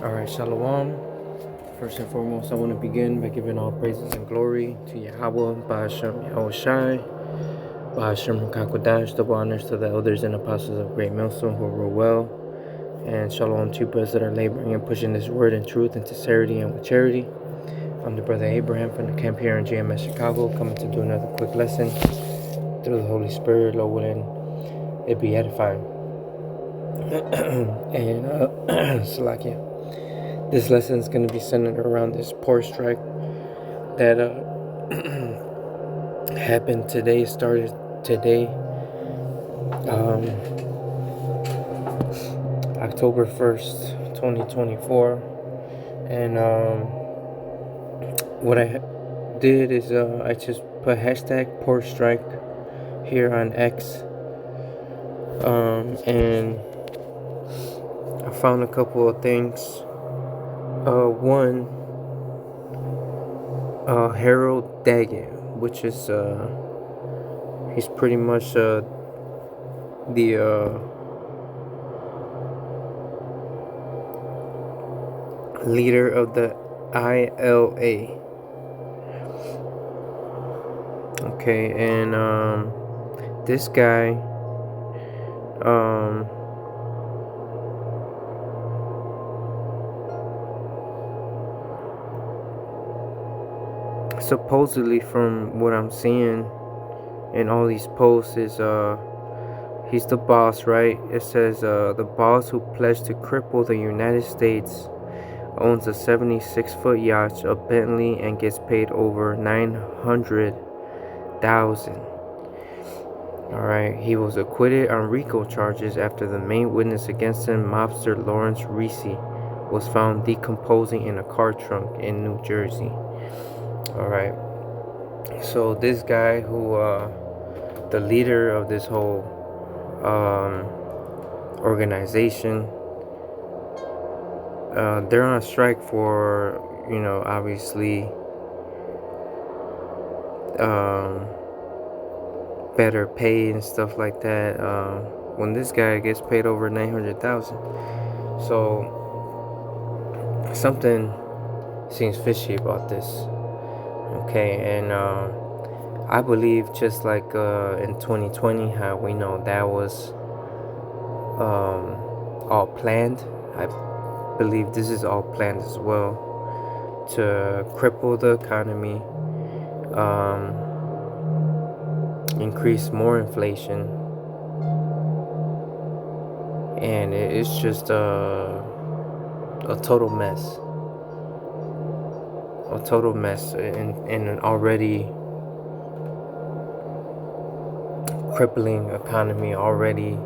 Alright, Shalom. First and foremost, I want to begin by giving all praises and glory to Yahweh, Ba'ashem Yahushai, Ba'ashem Kakodash, double honors to the elders and apostles of Great Millstone who rule well, and Shalom to you brothers that are laboring and pushing this word in truth and sincerity and with charity. I'm the brother Abraham from the camp here in GMS Chicago, coming to do another quick lesson through the Holy Spirit, Lord willing, it be edifying. And, Salakia. This lesson is going to be centered around this port strike that happened today, started today, October 1st, 2024. And what I did is I just put hashtag port strike here on X. And I found a couple of things. One, Harold Daggett, which is he's pretty much the leader of the ILA. Okay, and this guy supposedly, from what I'm seeing in all these posts, is he's the boss, right? It says the boss who pledged to cripple the United States owns a 76-foot yacht, a Bentley, and gets paid over $900,000. Alright, he was acquitted on RICO charges after the main witness against him, mobster Lawrence Reese, was found decomposing in a car trunk in New Jersey. Alright, so this guy who, the leader of this whole organization, they're on a strike for, obviously, better pay and stuff like that. When this guy gets paid over $900,000, so something seems fishy about this. Okay, and I believe, just like in 2020, how we know that was all planned, I believe this is all planned as well, to cripple the economy, increase more inflation, and it's just a total mess. A total mess in an already crippling economy, already,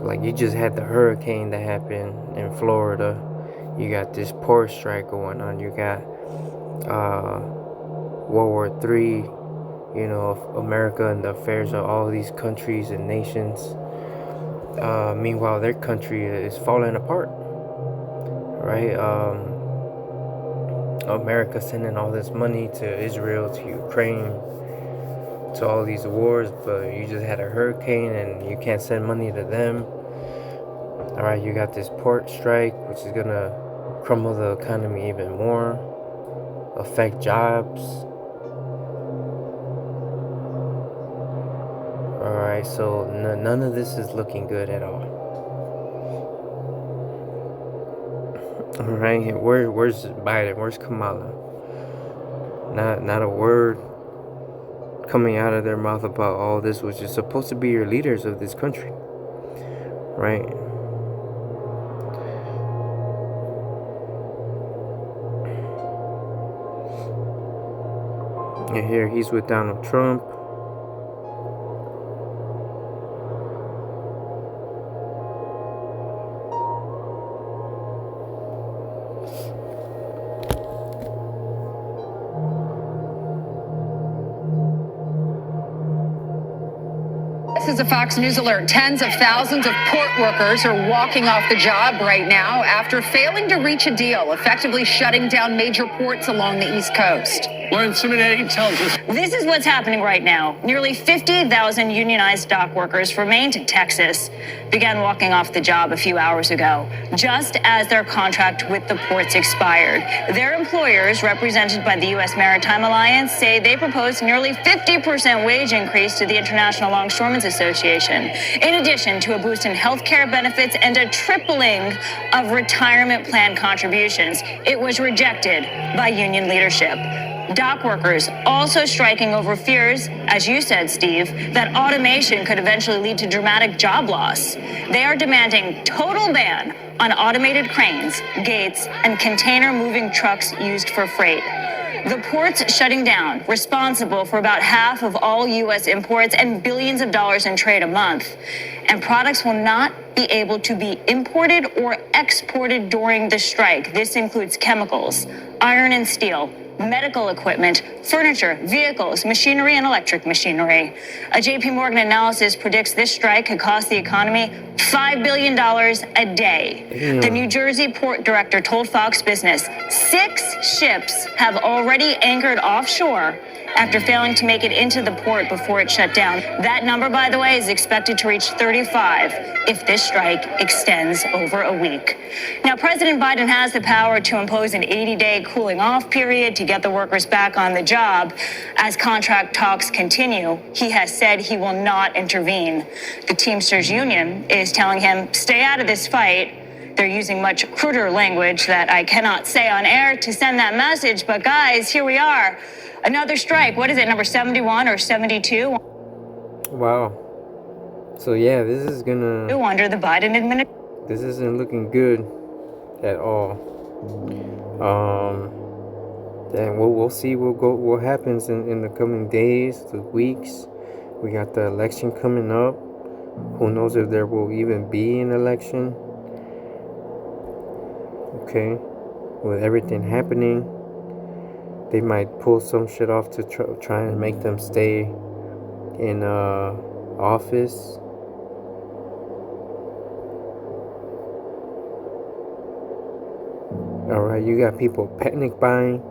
like you just had the hurricane that happened in Florida. You got this port strike going on. You got World War III, of America and the affairs of all these countries and nations. Meanwhile, their country is falling apart, right? America sending all this money to Israel, to Ukraine, to all these wars, but you just had a hurricane and you can't send money to them. All right, you got this port strike, which is gonna crumble the economy even more, affect jobs. Alright, so none of this is looking good at all. Alright, where's Biden? Where's Kamala? Not a word coming out of their mouth about all this, which is supposed to be your leaders of this country, right? And here he's with Donald Trump. This is a Fox News alert. Tens of thousands of port workers are walking off the job right now after failing to reach a deal, effectively shutting down major ports along the East Coast. Lauren Simonetti tells us. This is what's happening right now. Nearly 50,000 unionized dock workers from Maine to Texas began walking off the job a few hours ago, just as their contract with the ports expired. Their employers, represented by the U.S. Maritime Alliance, say they proposed nearly 50% wage increase to the International Longshoremen's Association, in addition to a boost in health care benefits and a tripling of retirement plan contributions. It was rejected by union leadership. Dock workers also striking over fears, as you said, Steve, that automation could eventually lead to dramatic job loss. They are demanding total ban on automated cranes, gates, and container moving trucks used for freight. The ports shutting down, responsible for about half of all U.S. imports and billions of dollars in trade a month. And products will not be able to be imported or exported during the strike. This includes chemicals, iron and steel, medical equipment, furniture, vehicles, machinery, and electric machinery. A JP Morgan analysis predicts this strike could cost the economy $5 billion a day. Damn. The New Jersey port director told Fox Business 6 ships have already anchored offshore after failing to make it into the port before it shut down. That number, by the way, is expected to reach 35 if this strike extends over a week. Now, President Biden has the power to impose an 80-day cooling off period to get the workers back on the job. As contract talks continue, he has said he will not intervene. The Teamsters Union is telling him, stay out of this fight. They're using much cruder language that I cannot say on air to send that message. But guys, here we are. Another strike. What is it, number 71 or 72? Wow. So yeah, this is gonna... Under the Biden administration. This isn't looking good at all. And we'll see what happens in the coming days, the weeks. We got the election coming up. Who knows if there will even be an election? Okay, with everything happening, they might pull some shit off to try and make them stay in office. Alright, you got people panic buying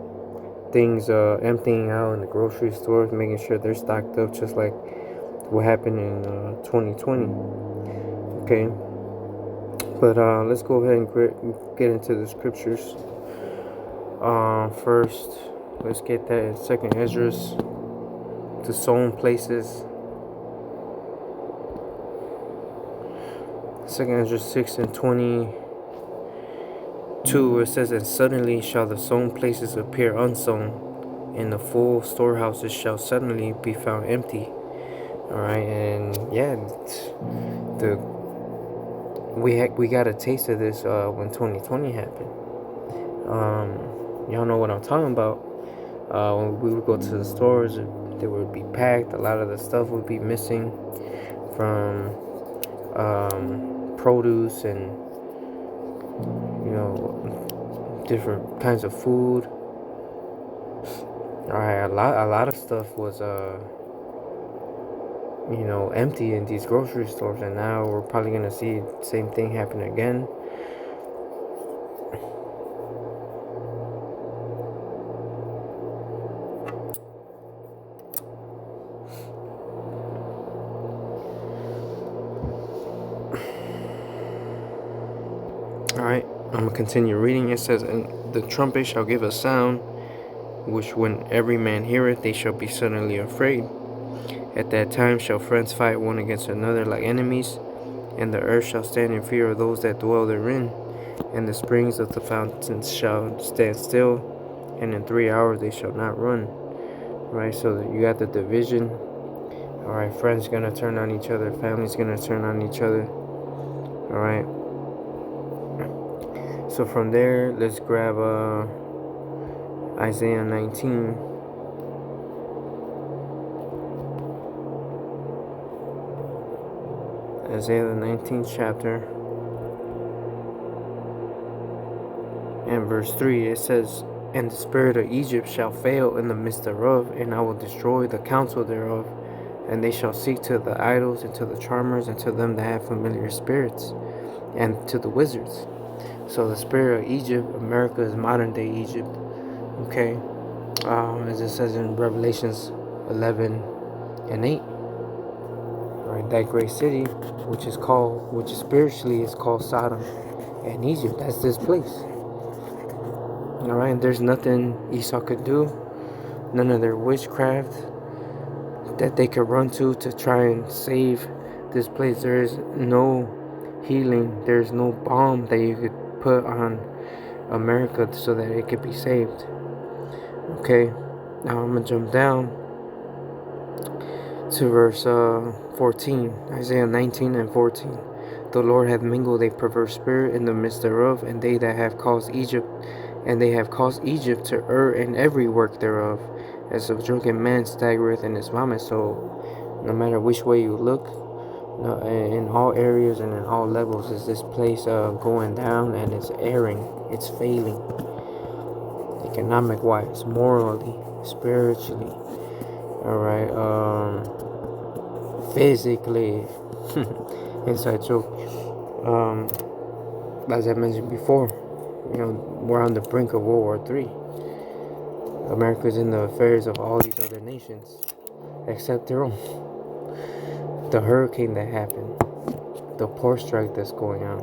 things, emptying out in the grocery stores, making sure they're stocked up, just like what happened in 2020. Okay, but let's go ahead and get into the scriptures. First, let's get that in 2nd Esdras, the Sown places. 2nd Esdras 6:22, it says, and suddenly shall the sown places appear unsown, and the full storehouses shall suddenly be found empty. Alright, and yeah, we got a taste of this when 2020 happened. Y'all know what I'm talking about. When we would go to the stores, they would be packed. A lot of the stuff would be missing from produce and different kinds of food. Alright, a lot of stuff was empty in these grocery stores, and now we're probably gonna see the same thing happen again. Alright, I'm gonna continue reading. It says, and the trumpet shall give a sound, which when every man heareth, they shall be suddenly afraid. At that time shall friends fight one against another like enemies, and the earth shall stand in fear of those that dwell therein, and the springs of the fountains shall stand still, and in 3 hours they shall not run. Right, so you got the division. Alright, friends gonna turn on each other, family's gonna turn on each other. Alright, so from there, let's grab Isaiah 19. Isaiah the 19th chapter and verse 3, it says, and the spirit of Egypt shall fail in the midst thereof, and I will destroy the counsel thereof, and they shall seek to the idols and to the charmers and to them that have familiar spirits and to the wizards. So the spirit of Egypt, America is modern day Egypt. Okay, as it says in Revelations 11 and 8. Right, that great city, which spiritually is called Sodom and Egypt. That's this place. All right, and there's nothing Esau could do, none of their witchcraft that they could run to try and save this place. There is no healing. There's no balm that you could put on America so that it could be saved. Okay, now I'm gonna jump down to verse 14, Isaiah 19 and 14. The Lord hath mingled a perverse spirit in the midst thereof, and they have caused Egypt to err in every work thereof, as a drunken man staggereth in his vomit. So, no matter which way you look, in all areas and in all levels, is this place going down, and it's erring, it's failing, economic-wise, morally, spiritually. All right, physically. Inside joke. As I mentioned before, we're on the brink of World War III. America's in the affairs of all these other nations, except their own. The hurricane that happened, the port strike that's going on.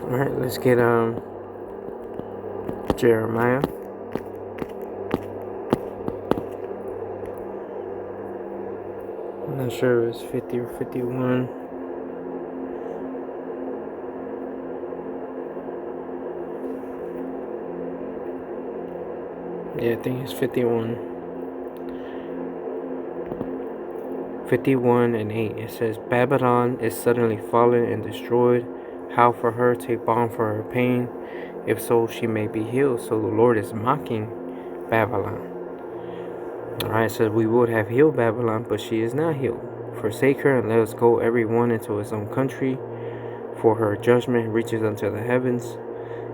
All right, let's get Jeremiah. I'm not sure if it's 50 or 51. Yeah, I think it's 51. 51 and 8. It says, Babylon is suddenly fallen and destroyed. How for her take balm for her pain? If so, she may be healed. So the Lord is mocking Babylon. Alright, it says, we would have healed Babylon, but she is not healed. Forsake her and let us go every one into his own country. For her judgment reaches unto the heavens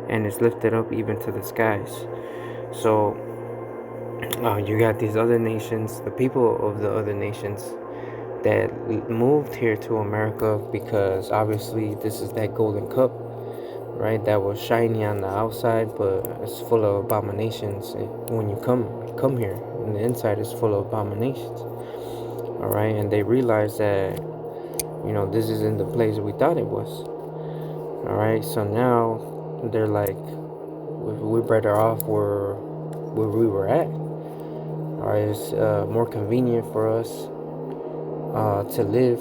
and is lifted up even to the skies. So, you got these other nations, the people of the other nations that moved here to America because obviously this is that golden cup, right? That was shiny on the outside, but it's full of abominations when you come here. And the inside is full of abominations. All right, and they realized that this isn't the place we thought it was. All right, so now they're like, we're better off where we were at. All right, it's more convenient for us to live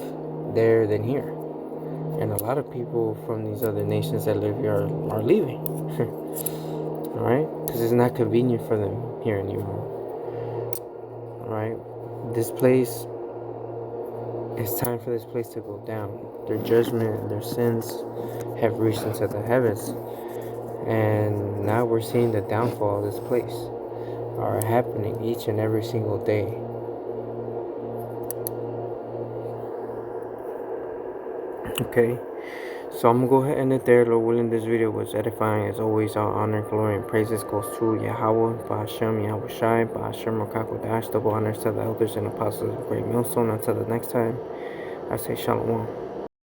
there than here. And a lot of people from these other nations that live here are leaving. All right, because it's not convenient for them here anymore. All right, this place, it's time for this place to go down. Their judgment and their sins have reached into the heavens. And now we're seeing the downfall of this place are happening each and every single day. Okay, so I'm gonna go ahead and end it there. Lord willing, this video was edifying. As always, all honor, glory, and praises goes to Yahweh, Ba'ashem, Yahweh Shai, Ba'ashem, Rakakodash. Double honors to the elders and apostles of Great Millstone. Until the next time, I say Shalom.